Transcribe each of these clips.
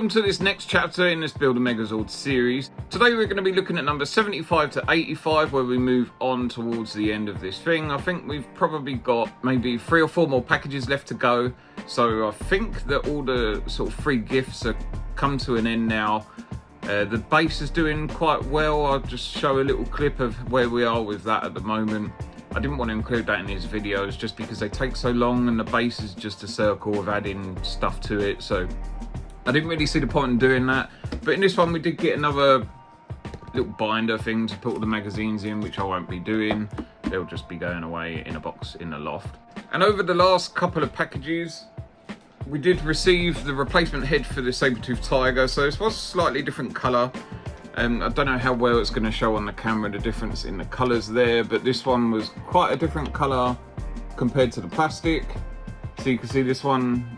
Welcome to this next chapter in this Build a Megazord series. Today we're going to be looking at number 75 to 85 where we move on towards the end of this thing. I think we've probably got maybe 3 or 4 more packages left to go. So I think that all the sort of free gifts have come to an end now. The base is doing quite well. I'll just show a little clip of where we are with that at the moment. I didn't want to include that in these videos just because they take so long and the base is just a circle of adding stuff to it. So I didn't really see the point in doing that. But in this one we did get another little binder thing to put all the magazines in, which I won't be doing. They'll just be going away in a box in the loft. And over the last couple of packages, we did receive the replacement head for the Sabertooth Tiger. So this was a slightly different colour. I don't know how well it's going to show on the camera, the difference in the colours there, but this one was quite a different colour compared to the plastic. So you can see this one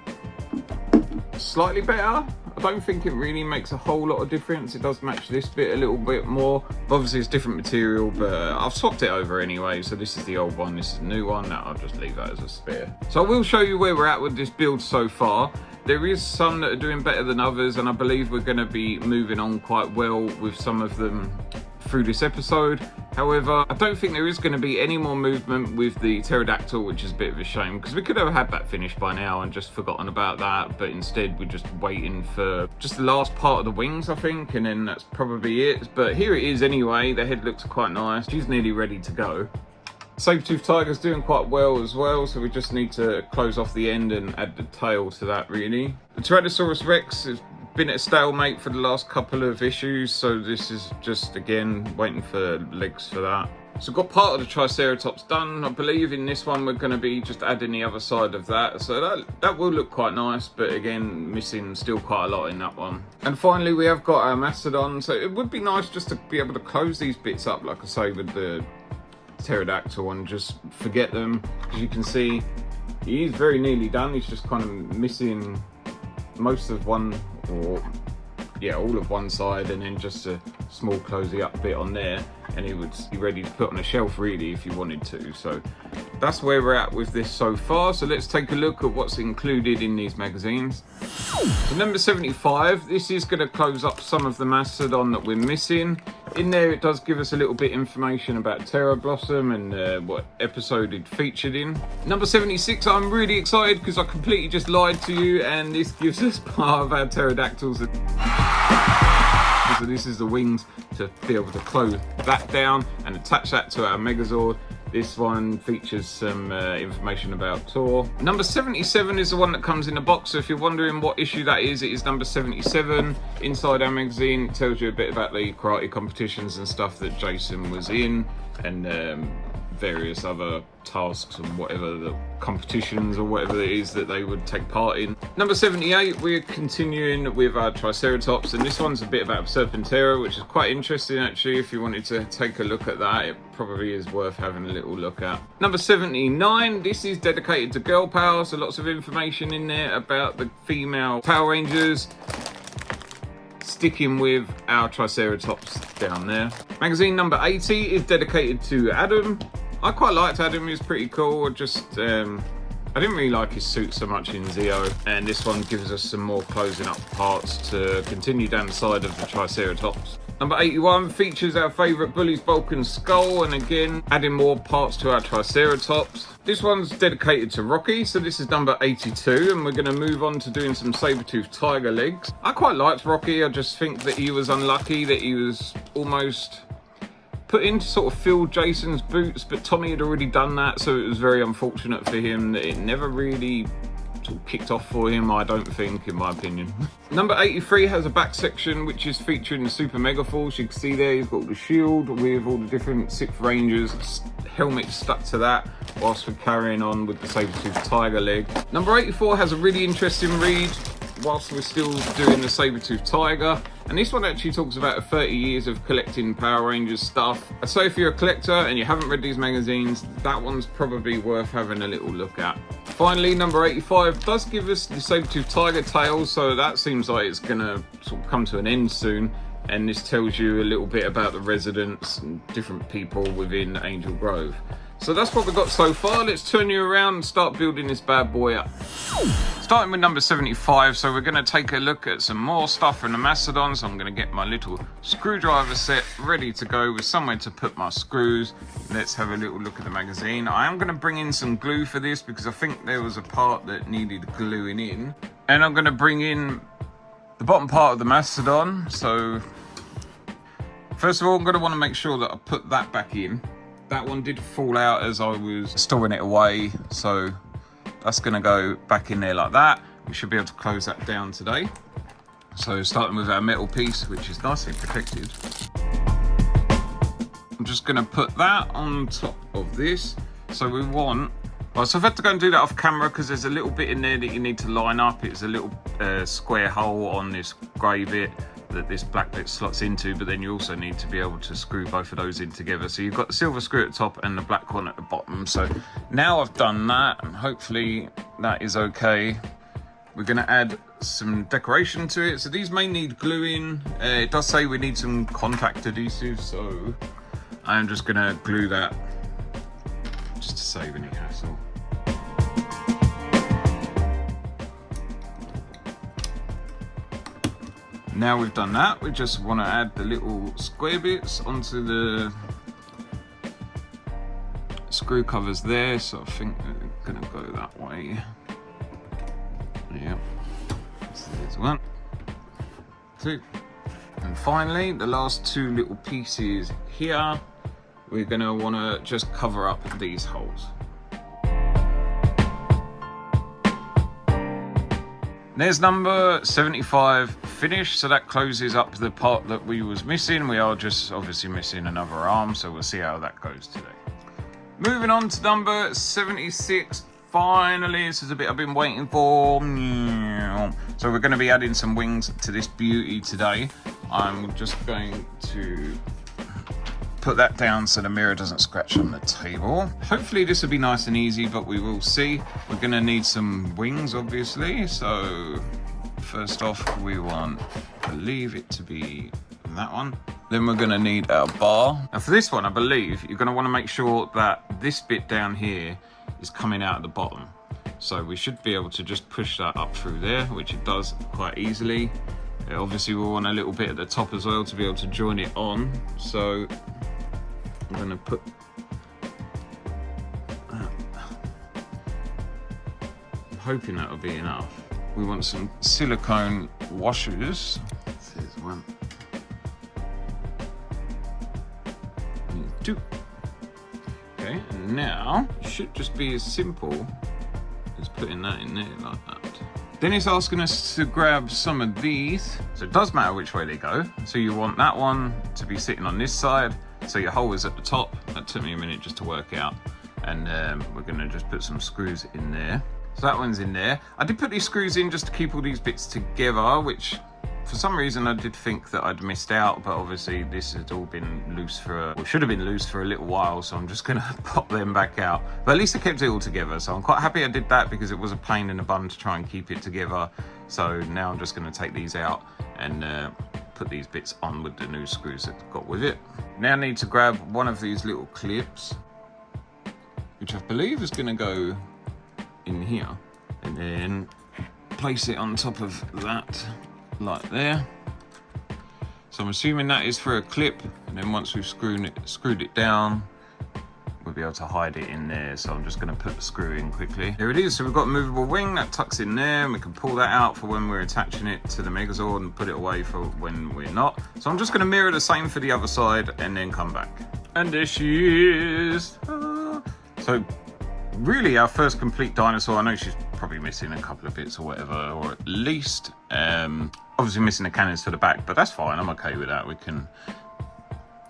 slightly better. I don't think it really makes a whole lot of difference. It does match this bit a little bit more. Obviously it's different material, but I've swapped it over anyway. So this is the old one, this is the new one. Now I'll just leave that as a spare. So I will show you where we're at with this build so far. There is some that are doing better than others, and I believe we're going to be moving on quite well with some of them through this episode. However, I don't think there is going to be any more movement with the Pterodactyl, which is a bit of a shame because we could have had that finished by now and just forgotten about that, but instead we're just waiting for just the last part of the wings, I think, and then that's probably it. But here it is anyway. The head looks quite nice. She's nearly ready to go. Sabertooth Tiger's doing quite well as well, so we just need to close off the end and add the tail to that really. The Tyrannosaurus Rex has been at a stalemate for the last couple of issues, so this is just again waiting for legs for that. So we've got part of the Triceratops done. I believe in this one we're going to be just adding the other side of that, so that will look quite nice, but again missing still quite a lot in that one. And finally we have got our Mastodon, so it would be nice just to be able to close these bits up, like I say, with the Pterodactyl and just forget them. As you can see, he is very nearly done. He's just kind of missing most of one, or yeah, all of one side, and then just a small closey up bit on there, and he would be ready to put on a shelf really if you wanted to. So that's where we're at with this so far. So let's take a look at what's included in these magazines. So number 75, this is going to close up some of the Mastodon that we're missing. In there it does give us a little bit information about Terra Blossom and what episode it featured in. Number 76, I'm really excited because I completely just lied to you, and this gives us part of our pterodactyls. So this is the wings to be able to close that down and attach that to our Megazord. This one features some information about Tor. Number 77 is the one that comes in the box, so if you're wondering what issue that is, it is number 77. Inside our magazine it tells you a bit about the karate competitions and stuff that Jason was in, and various other tasks and whatever the competitions or whatever it is that they would take part in. Number 78, we're continuing with our Triceratops, and this one's a bit about Serpentera, which is quite interesting actually. If you wanted to take a look at that, it probably is worth having a little look at. Number 79, this is dedicated to girl power, so lots of information in there about the female Power Rangers, sticking with our Triceratops down there. Magazine number 80 is dedicated to Adam. I quite liked Adam, he was pretty cool. I didn't really like his suit so much in Zeo, and this one gives us some more closing up parts to continue down the side of the Triceratops. Number 81 features our favourite Bully's Vulcan skull, and again adding more parts to our Triceratops. This one's dedicated to Rocky, so this is number 82, and we're going to move on to doing some Sabertooth Tiger legs. I quite liked Rocky, I just think that he was unlucky that he was almost put in to sort of fill Jason's boots, but Tommy had already done that, so it was very unfortunate for him that it never really sort of kicked off for him, I don't think, in my opinion. Number 83 has a back section which is featuring the Super Mega Force. You can see there he's got the shield with all the different 6 Rangers helmets stuck to that whilst we're carrying on with the Sabertooth Tiger leg. Number 84 has a really interesting read whilst we're still doing the Sabertooth Tiger, and this one actually talks about 30 years of collecting Power Rangers stuff. I'd say if you're a collector and you haven't read these magazines, that one's probably worth having a little look at. Finally, number 85 does give us the Sabertooth Tiger tail, so that seems like it's gonna sort of come to an end soon, and this tells you a little bit about the residents and different people within Angel Grove. So that's what we've got so far. Let's turn you around and start building this bad boy up. Starting with number 75, so we're going to take a look at some more stuff from the Mastodon. So I'm going to get my little screwdriver set ready to go with somewhere to put my screws. Let's have a little look at the magazine. I am going to bring in some glue for this because I think there was a part that needed gluing in. And I'm going to bring in the bottom part of the Mastodon. So first of all, I'm going to want to make sure that I put that back in. That one did fall out as I was storing it away, so that's going to go back in there like that. We should be able to close that down today. So starting with our metal piece, which is nicely protected. I'm just going to put that on top of this. So we want... Well, so I've had to go and do that off camera because there's a little bit in there that you need to line up. It's a little square hole on this grey bit that this black bit slots into, but then you also need to be able to screw both of those in together. So you've got the silver screw at the top and the black one at the bottom. So now I've done that, and hopefully that is okay. We're going to add some decoration to it. So these may need gluing. It does say we need some contact adhesive, so I'm just going to glue that just to save any hassle. Now we've done that, we just want to add the little square bits onto the screw covers there. So I think we're going to go that way. Yeah, so there's 1, 2, and finally the last 2 little pieces here. We're going to want to just cover up these holes. There's number 75 finished, so that closes up the part that we was missing. We are just obviously missing another arm, so we'll see how that goes today. Moving on to number 76. Finally, this is a bit I've been waiting for. So we're going to be adding some wings to this beauty today. I'm just going to put that down so the mirror doesn't scratch on the table. Hopefully this will be nice and easy, but we will see. We're going to need some wings, obviously. So first off, we want, I believe it to be that one. Then we're going to need our bar. And for this one, I believe you're going to want to make sure that this bit down here is coming out at the bottom. So we should be able to just push that up through there, which it does quite easily. Obviously we'll want a little bit at the top as well to be able to join it on. So I'm going to put that. I'm hoping that'll be enough. We want some silicone washers. There's 1. 2. Okay, and now it should just be as simple as putting that in there like that. Then it's asking us to grab some of these. So it does matter which way they go. So you want that one to be sitting on this side. So your hole is at the top. That took me a minute just to work out. And we're gonna just put some screws in there. So that one's in there. I did put these screws in just to keep all these bits together, which for some reason I did think that I'd missed out, but obviously this had all been loose for, or should have been loose for a little while, so I'm just gonna pop them back out. But at least I kept it all together, so I'm quite happy I did that because it was a pain in the bum to try and keep it together. So now I'm just gonna take these out and put these bits on with the new screws that I've got with it. Now I need to grab one of these little clips, which I believe is gonna go in here, and then place it on top of that like there. So I'm assuming that is for a clip, and then once we've screwed it down, we'll be able to hide it in there. So I'm just going to put the screw in quickly. There it is. So we've got a movable wing that tucks in there, and we can pull that out for when we're attaching it to the Megazord and put it away for when we're not. So I'm just going to mirror the same for the other side and then come back. And there she is. So really our first complete dinosaur. I know she's probably missing a couple of bits or whatever, or at least obviously missing the cannons to the back, but that's fine. I'm okay with that. We can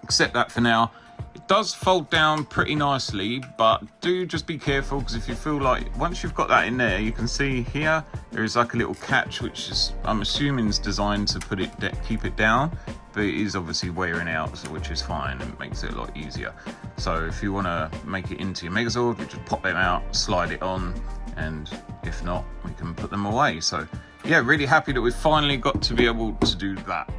accept that for now. It does fold down pretty nicely, but do just be careful, because if you feel like once you've got that in there, you can see here there is like a little catch, which is, I'm assuming, is designed to put it keep it down, but it is obviously wearing out, so which is fine and makes it a lot easier. So if you want to make it into your Megazord, we just pop them out, slide it on, and if not, we can put them away. So yeah, really happy that we've finally got to be able to do that.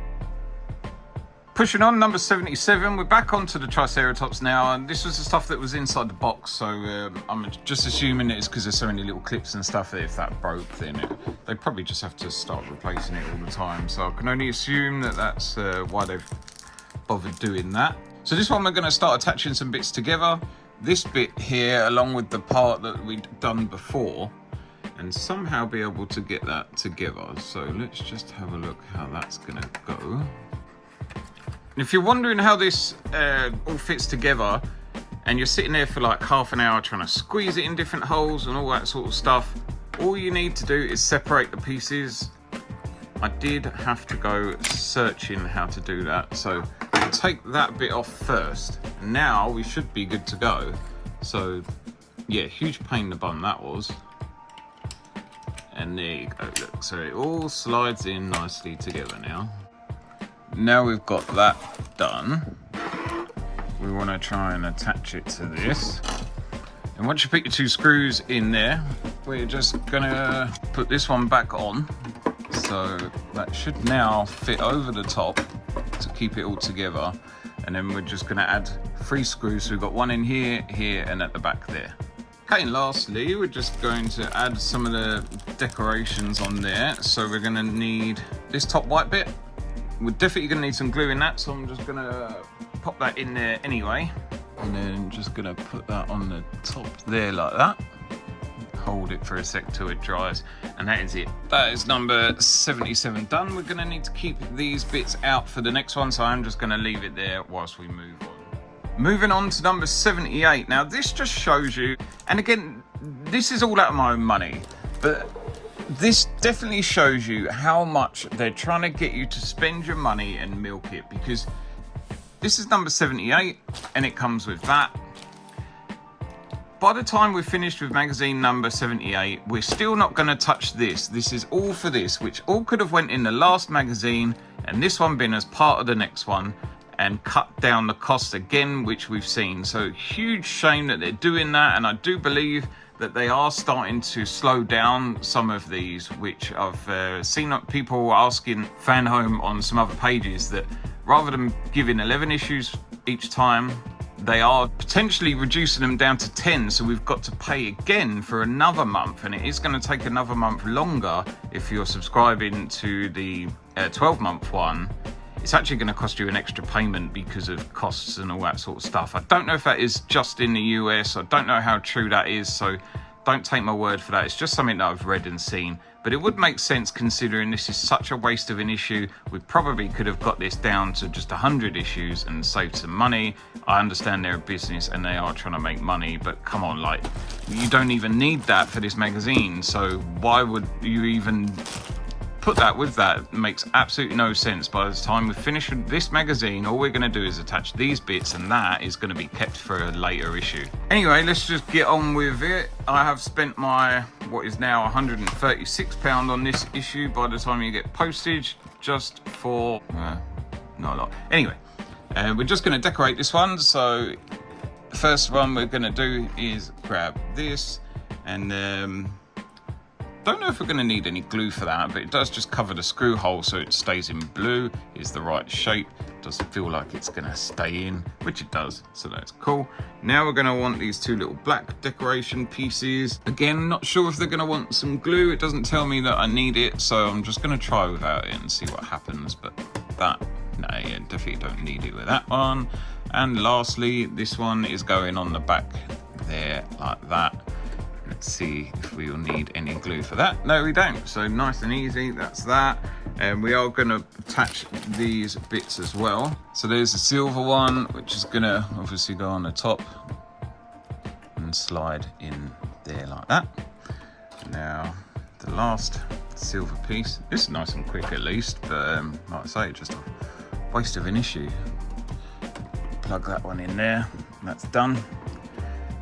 Pushing on, number 77, we're back onto the Triceratops now, and this was the stuff that was inside the box, so I'm just assuming it's because there's so many little clips and stuff that if that broke, then they'd probably just have to start replacing it all the time. So I can only assume that that's why they've bothered doing that. So this one we're going to start attaching some bits together. This bit here, along with the part that we'd done before, and somehow be able to get that together. So let's just have a look how that's going to go. If you're wondering how this all fits together and you're sitting there for like half an hour trying to squeeze it in different holes and all that sort of stuff, all you need to do is separate the pieces. I did have to go searching how to do that, so I'll take that bit off first. Now we should be good to go. So yeah, huge pain in the bum that was. And there you go, look, so it all slides in nicely together now. Now we've got that done, we want to try and attach it to this. And once you put your two screws in there, we're just going to put this one back on. So that should now fit over the top to keep it all together. And then we're just going to add 3 screws. So we've got one in here, here, and at the back there. Okay, and lastly, we're just going to add some of the decorations on there. So we're going to need this top white bit. We're definitely going to need some glue in that, so I'm just going to pop that in there anyway. And then just going to put that on the top there like that. Hold it for a sec till it dries, and that is it. That is number 77 done. We're going to need to keep these bits out for the next one, so I'm just going to leave it there whilst we move on. Moving on to number 78. Now this just shows you, and again, this is all out of my own money, but this definitely shows you how much they're trying to get you to spend your money and milk it, because this is number 78 and it comes with that. By the time we're finished with magazine number 78, we're still not going to touch this. This is all for this, which all could have went in the last magazine and this one been as part of the next one and cut down the cost again, which we've seen. So huge shame that they're doing that, and I do believe that they are starting to slow down some of these, which I've seen people asking Fanhome on some other pages that rather than giving 11 issues each time, they are potentially reducing them down to 10, so we've got to pay again for another month, and it is going to take another month longer if you're subscribing to the 12-month one. It's actually going to cost you an extra payment because of costs and all that sort of stuff. I don't know if that is just in the US. I don't know how true that is, so don't take my word for that. It's just something that I've read and seen. But it would make sense considering this is such a waste of an issue. We probably could have got this down to just 100 issues and saved some money. I understand they're a business and they are trying to make money, but come on, like, you don't even need that for this magazine. So why would you even put that with that? It makes absolutely no sense. By the time we finish with this magazine, all we're going to do is attach these bits, and that is going to be kept for a later issue. Anyway, let's just get on with it. I have spent my what is now £136 on this issue by the time you get postage, just for not a lot. Anyway, we're just going to decorate this one. So the first one we're going to do is grab this, and don't know if we're going to need any glue for that, but it does just cover the screw hole so it stays in blue. It's the right shape. Doesn't feel like it's going to stay in, which it does, so that's cool. Now we're going to want these two little black decoration pieces. Again, not sure if they're going to want some glue. It doesn't tell me that I need it, so I'm just going to try without it and see what happens. But that, no, yeah, definitely don't need it with that one. And lastly, this one is going on the back there like that. Let's see if we'll need any glue for that. No, we don't. So nice and easy, that's that. And we are going to attach these bits as well. So there's the silver one, which is going to obviously go on the top and slide in there like that. Now, the last silver piece. This is nice and quick at least, but like I say, just a waste of an issue. Plug that one in there. That's done.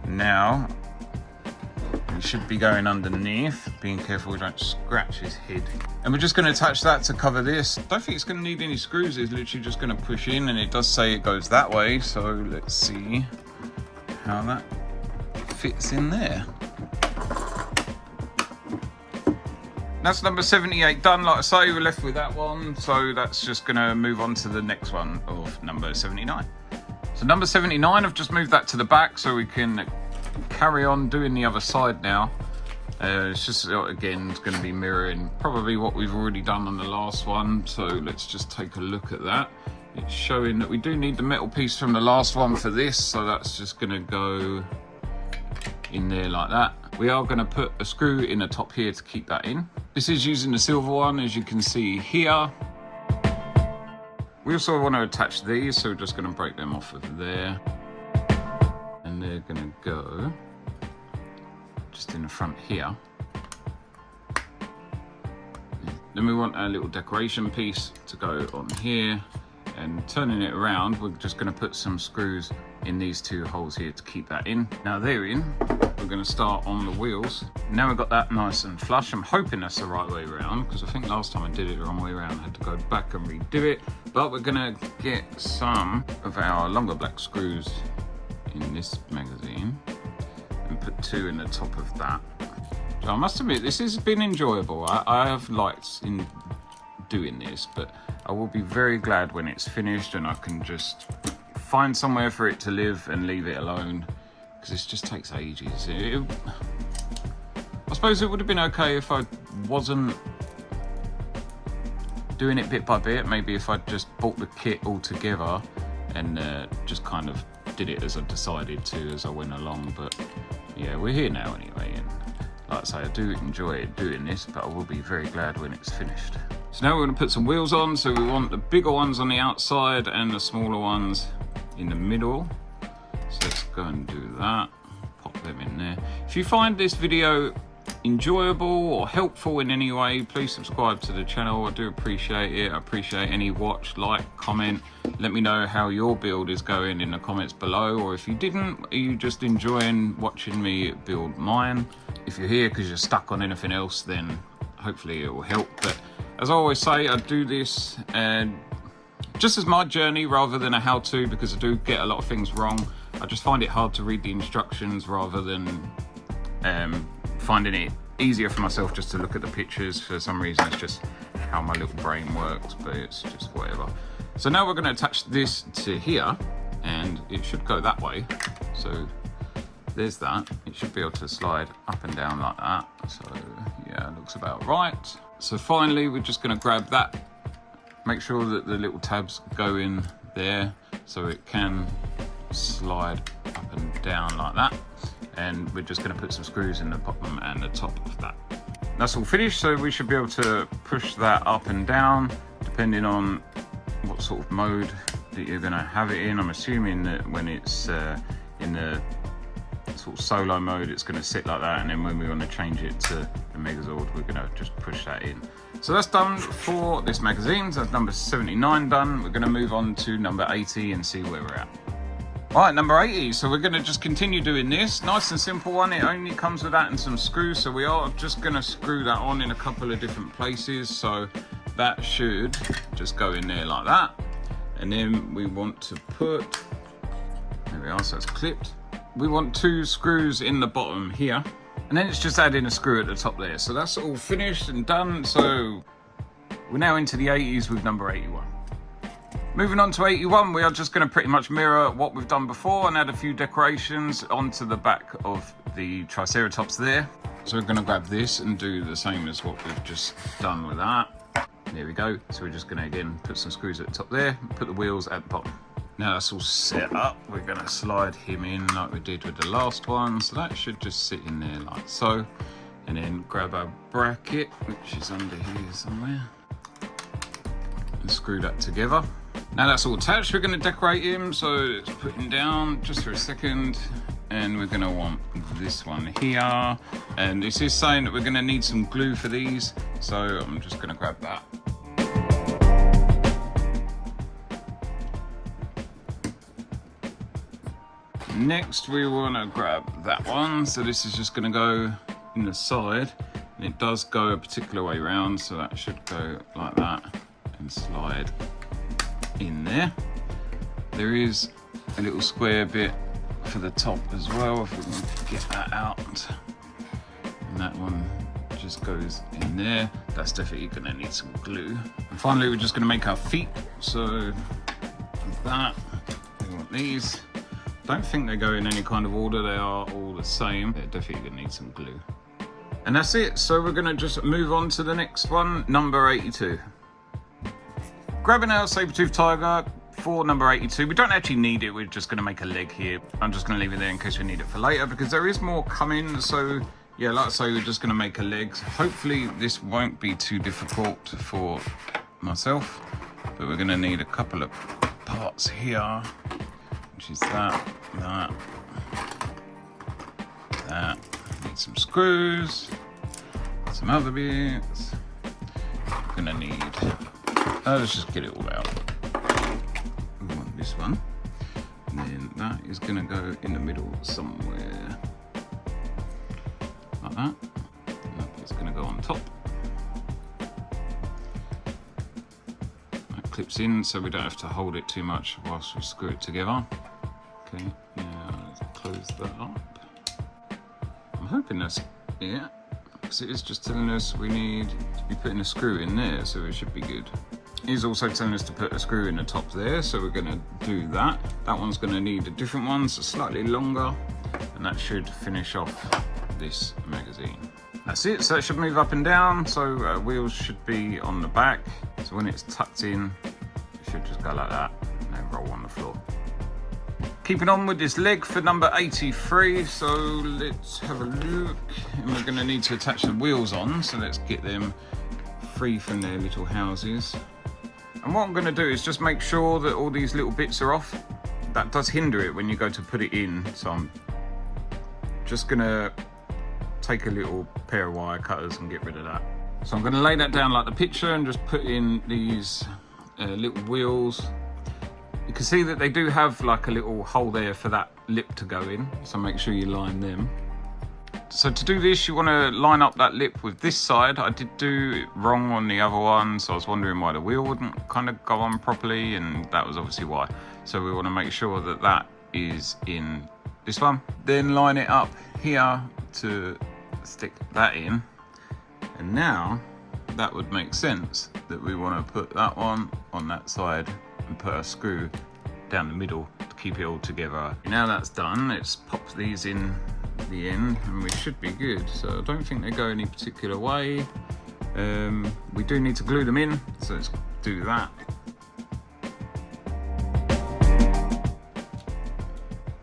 Now, it should be going underneath, being careful we don't scratch his head. And we're just going to attach that to cover this. Don't think it's going to need any screws. It's literally just going to push in, and it does say it goes that way. So let's see how that fits in there. That's number 78 done. Like I say, we're left with that one, so that's just going to move on to the next one of number 79. So number 79, I've just moved that to the back so we can carry on doing the other side now. It's just, again, it's going to be mirroring probably what we've already done on the last one, so let's just take a look at that. It's showing that we do need the metal piece from the last one for this, so that's just going to go in there like that. We are going to put a screw in the top here to keep that in. This is using the silver one, as you can see here. We also want to attach these, so we're just going to break them off of there. And they're going to go just in the front here. Then we want our little decoration piece to go on here. And turning it around, we're just going to put some screws in these two holes here to keep that in. Now they're in, we're going to start on the wheels. Now we've got that nice and flush. I'm hoping that's the right way around, because I think last time I did it the wrong way around. I had to go back and redo it. But we're going to get some of our longer black screws in this magazine and put 2 in the top of that. So I must admit, this has been enjoyable. I have liked in doing this, but I will be very glad when it's finished and I can just find somewhere for it to live and leave it alone, because this just takes ages. I suppose it would have been okay if I wasn't doing it bit by bit. Maybe if I just bought the kit all together and just kind of did it as I decided to as I went along. But yeah, we're here now anyway, and like I say, I do enjoy doing this, but I will be very glad when it's finished. So now we're going to put some wheels on. So we want the bigger ones on the outside and the smaller ones in the middle. So let's go and do that. Pop them in there. If you find this video enjoyable or helpful in any way, please subscribe to the channel. I do appreciate it. I appreciate any watch, like, comment. Let me know how your build is going in the comments below, or if you didn't, are you just enjoying watching me build mine? If you're here because you're stuck on anything else, then hopefully it will help. But as I always say, I do this just as my journey rather than a how-to, because I do get a lot of things wrong. I just find it hard to read the instructions rather than finding it easier for myself just to look at the pictures. For some reason, it's just how my little brain works, but it's just whatever. So now we're going to attach this to here, and it should go that way. So there's that. It should be able to slide up and down like that. So yeah, it looks about right. So finally, we're just going to grab that, make sure that the little tabs go in there so it can slide up and down like that. And we're just going to put some screws in the bottom and the top of that. That's all finished, so we should be able to push that up and down depending on what sort of mode that you're going to have it in. I'm assuming that when it's in the sort of solo mode, it's going to sit like that, and then when we want to change it to the Megazord, we're going to just push that in. So that's done for this magazine. So that's number 79 done. We're going to move on to number 80 and see where we're at. All right, number 80. So we're going to just continue doing this. Nice and simple one. It only comes with that and some screws. So we are just going to screw that on in a couple of different places. So that should just go in there like that. And then we want to put, there we are, so it's clipped. We want 2 screws in the bottom here. And then it's just adding a screw at the top there. So that's all finished and done. So we're now into the 80s with number 81. Moving on to 81, we are just going to pretty much mirror what we've done before and add a few decorations onto the back of the Triceratops there. So we're going to grab this and do the same as what we've just done with that. There we go. So we're just going to again put some screws at the top there, put the wheels at the bottom. Now that's all set up, we're going to slide him in like we did with the last one. So that should just sit in there like so. And then grab our bracket, which is under here somewhere, and screw that together. Now that's all attached, we're going to decorate him. So let's put him down just for a second. And we're going to want this one here. And this is saying that we're going to need some glue for these. So I'm just going to grab that. Next we want to grab that one. So this is just going to go in the side. And it does go a particular way around. So that should go like that and slide in there. There is a little square bit for the top as well, if we can get that out. And that one just goes in there. That's definitely gonna need some glue. And finally, we're just gonna make our feet. So that, we want these. Don't think they go in any kind of order. They are all the same. They're definitely gonna need some glue. And that's it. So we're gonna just move on to the next one, number 82. Grabbing our Sabertooth Tiger for number 82. We don't actually need it. We're just gonna make a leg here. I'm just gonna leave it there in case we need it for later because there is more coming. So yeah, like I say, we're just gonna make a leg. So hopefully this won't be too difficult for myself, but we're gonna need a couple of parts here, which is that. Need some screws, some other bits. We're gonna need, let's just get it all out. We want this one, and then that is gonna go in the middle somewhere, like that. And it's gonna go on top. That clips in, so we don't have to hold it too much whilst we screw it together. Okay, now let's close that up. I'm hoping that's it, because it is just telling us we need to be putting a screw in there, so it should be good. He's also telling us to put a screw in the top there, so we're going to do that. That one's going to need a different one, so slightly longer, and that should finish off this magazine. That's it, so it should move up and down, so wheels should be on the back, so when it's tucked in, it should just go like that, and then roll on the floor. Keeping on with this leg for number 83, so let's have a look. And we're going to need to attach the wheels on, so let's get them free from their little houses. And what I'm going to do is just make sure that all these little bits are off. That does hinder it when you go to put it in, so I'm just going to take a little pair of wire cutters and get rid of that. So I'm going to lay that down like the picture and just put in these little wheels. You can see that they do have like a little hole there for that lip to go in, so make sure you line them. So to do this, you want to line up that lip with this side. I did do it wrong on the other one, so I was wondering why the wheel wouldn't kind of go on properly, and that was obviously why. So we want to make sure that that is in this one. Then line it up here to stick that in. And now that would make sense that we want to put that one on that side and put a screw down the middle to keep it all together. Now that's done, let's pop these in the end and we should be good. So I don't think they go any particular way. We do need to glue them in, so let's do that.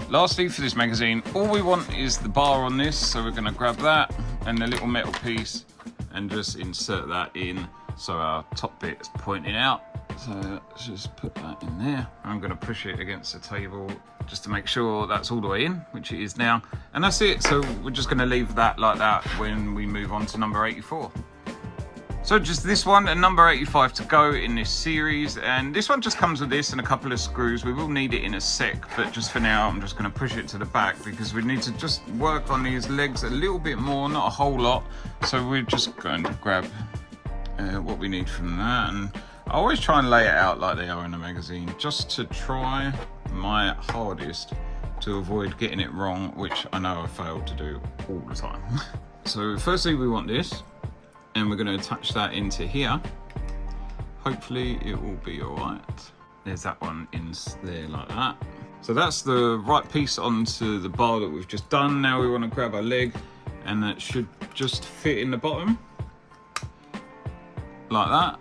Lastly, for this magazine, all we want is the bar on this, so we're going to grab that and the little metal piece and just insert that in so our top bit is pointing out. So let's just put that in there. I'm going to push it against the table just to make sure that's all the way in, which it is now. And that's it. So we're just going to leave that like that when we move on to number 84. So just this one and number 85 to go in this series. And this one just comes with this and a couple of screws. We will need it in a sec, but just for now, I'm just going to push it to the back because we need to just work on these legs a little bit more, not a whole lot. So we're just going to grab what we need from that. And I always try and lay it out like they are in a magazine, just to try my hardest to avoid getting it wrong, which I know I fail to do all the time. So firstly, we want this, and we're going to attach that into here. Hopefully it will be all right. There's that one in there like that. So that's the right piece onto the bar that we've just done. Now we want to grab our leg, and that should just fit in the bottom like that.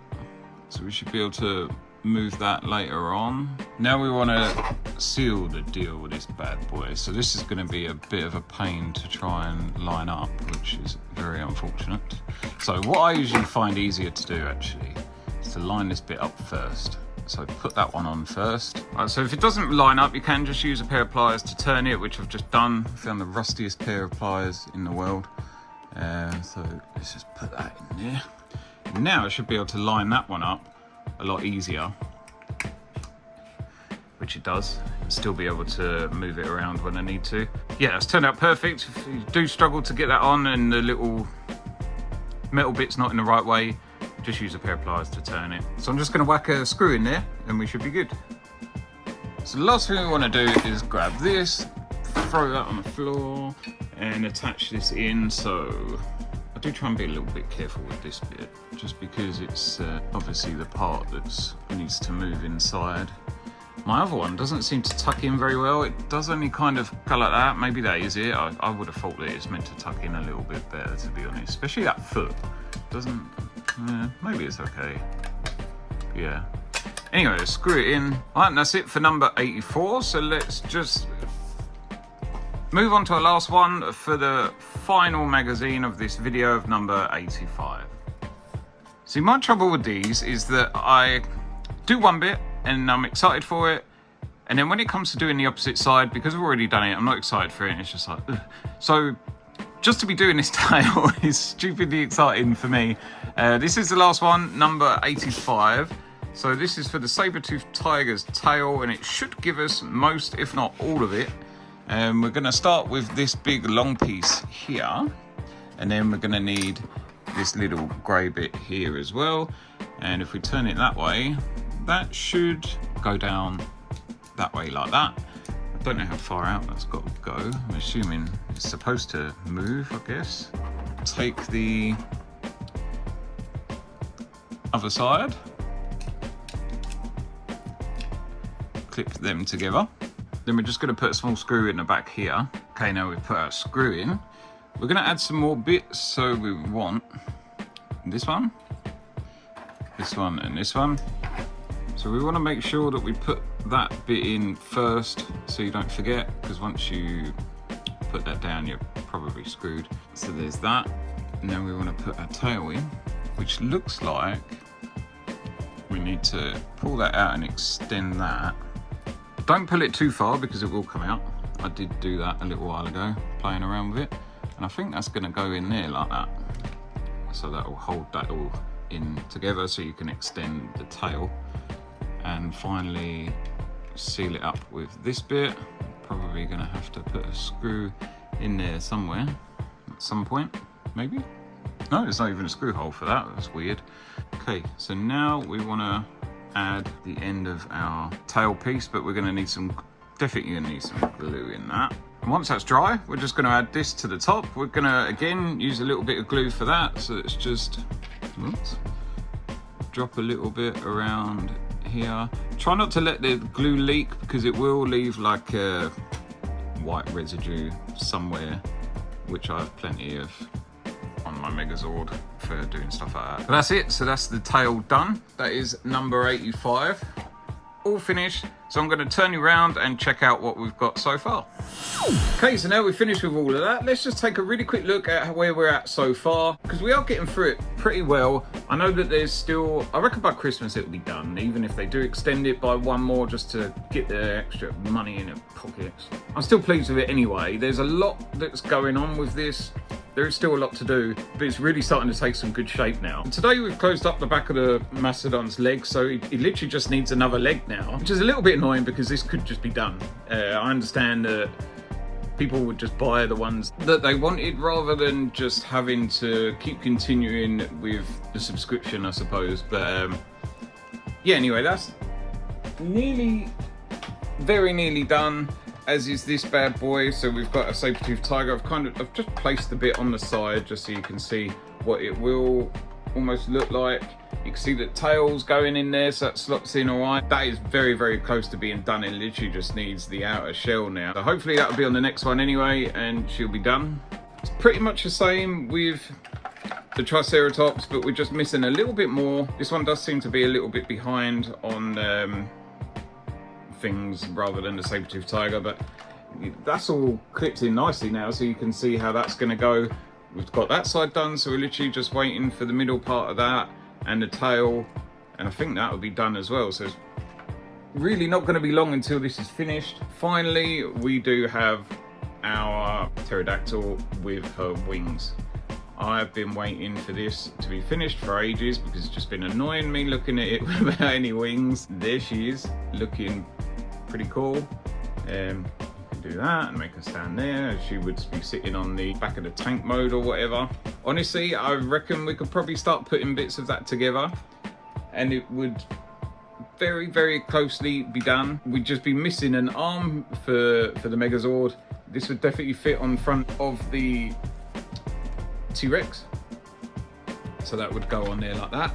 So we should be able to move that later on. Now we want to seal the deal with this bad boy. So this is going to be a bit of a pain to try and line up, which is very unfortunate. So what I usually find easier to do actually is to line this bit up first. So put that one on first. Right, so if it doesn't line up, you can just use a pair of pliers to turn it, which I've just done. I found the rustiest pair of pliers in the world. So let's just put that in there. Now I should be able to line that one up a lot easier, which it does, and still be able to move it around when I need to. Yeah, it's turned out perfect. If you do struggle to get that on and the little metal bit's not in the right way, just use a pair of pliers to turn it. So I'm just going to whack a screw in there and we should be good. So the last thing we want to do is grab this, throw that on the floor and attach this in. So I do try and be a little bit careful with this bit, just because it's obviously the part that needs to move inside. My other one doesn't seem to tuck in very well. It does only kind of go like that. Maybe that is it. I would have thought that it's meant to tuck in a little bit better, to be honest. Especially that foot. Doesn't... maybe it's okay. Yeah. Anyway, let's screw it in. Alright, and that's it for number 84. So let's just move on to our last one for the final magazine of this video of number 85. See, my trouble with these is that I do one bit and I'm excited for it, and then when it comes to doing the opposite side, because I've already done it, I'm not excited for it, and it's just like, ugh. So just to be doing this tail is stupidly exciting for me. This is the last one, number 85. So this is for the Sabertooth Tiger's tail, and it should give us most, if not all of it. We're going to start with this big long piece here, and then we're going to need this little grey bit here as well. And if we turn it that way, that should go down that way like that. I don't know how far out that's got to go. I'm assuming it's supposed to move, I guess. Take the other side, clip them together. Then we're just going to put a small screw in the back here. Okay, now we've put our screw in. We're going to add some more bits, so we want this one, and this one. So we want to make sure that we put that bit in first, so you don't forget, because once you put that down, you're probably screwed. So there's that, and then we want to put our tail in, which looks like we need to pull that out and extend that. Don't pull it too far because it will come out. I did do that a little while ago, playing around with it, and I think that's going to go in there like that. So that will hold that all in together, so you can extend the tail. And finally seal it up with this bit. Probably going to have to put a screw in there somewhere at some point, maybe. No, there's not even a screw hole for that. That's weird. Okay, so now we want to add the end of our tail piece, but we're going to need some, definitely going to need some glue in that. And once that's dry, we're just going to add this to the top. We're going to again use a little bit of glue for that, so it's just, oops, drop a little bit around here. Try not to let the glue leak, because it will leave like a white residue somewhere, which I have plenty of on my Megazord for doing stuff like that. But that's it, so that's the tail done. That is number 85, all finished. So I'm going to turn you around and check out what we've got so far. Okay, so now we've finished with all of that, let's just take a really quick look at where we're at so far, because we are getting through it pretty well. I know that there's still, I reckon by Christmas it'll be done, even if they do extend it by one more just to get the extra money in their pockets. I'm still pleased with it anyway. There's a lot that's going on with this. There is still a lot to do, but it's really starting to take some good shape now. And today we've closed up the back of the Mastodon's leg, so it literally just needs another leg now, which is a little bit annoying because this could just be done. I understand that people would just buy the ones that they wanted rather than just having to keep continuing with the subscription, I suppose. But yeah, anyway, that's very nearly done, as is this bad boy. So we've got a Sabertooth Tiger. I've just placed the bit on the side just so you can see what it will almost look like. You can see the tail's going in there, so that slots in all right. That is very, very close to being done. It literally just needs the outer shell now. So hopefully that'll be on the next one anyway, and she'll be done. It's pretty much the same with the Triceratops, but we're just missing a little bit more. This one does seem to be a little bit behind on things rather than the Sabertooth Tiger, but that's all clipped in nicely now, so you can see how that's going to go. We've got that side done, so we're literally just waiting for the middle part of that and the tail, and I think that will be done as well. So it's really not going to be long until this is finished. Finally, we do have our Pterodactyl with her wings. I've been waiting for this to be finished for ages because it's just been annoying me looking at it without any wings. There she is, looking pretty cool. You can do that and make her stand there. She would be sitting on the back of the tank mode or whatever. Honestly, I reckon we could probably start putting bits of that together and it would very, very closely be done. We'd just be missing an arm for the Megazord. This would definitely fit on front of the T-Rex. So that would go on there like that.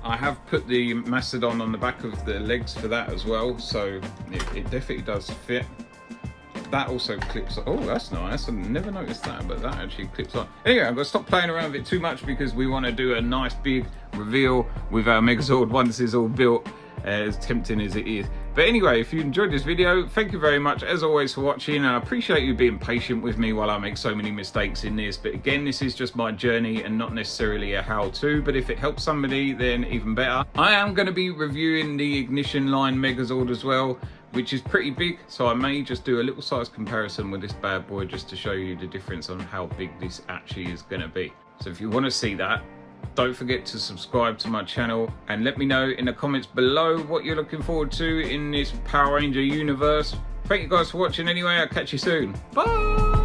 I have put the Mastodon on the back of the legs for that as well, so it definitely does fit. That also clips on. Oh, that's nice. I never noticed that, but that actually clips on. Anyway, I'm going to stop playing around with it too much because we want to do a nice big reveal with our Megazord once it's all built, as tempting as it is. But anyway, if you enjoyed this video, thank you very much as always for watching, and I appreciate you being patient with me while I make so many mistakes in this. But again, this is just my journey and not necessarily a how-to, but if it helps somebody, then even better. I am going to be reviewing the Ignition line Megazord as well, which is pretty big, so I may just do a little size comparison with this bad boy just to show you the difference on how big this actually is going to be. So if you want to see that, don't forget to subscribe to my channel and let me know in the comments below what you're looking forward to in this Power Ranger universe. Thank you guys for watching anyway. I'll catch you soon. Bye!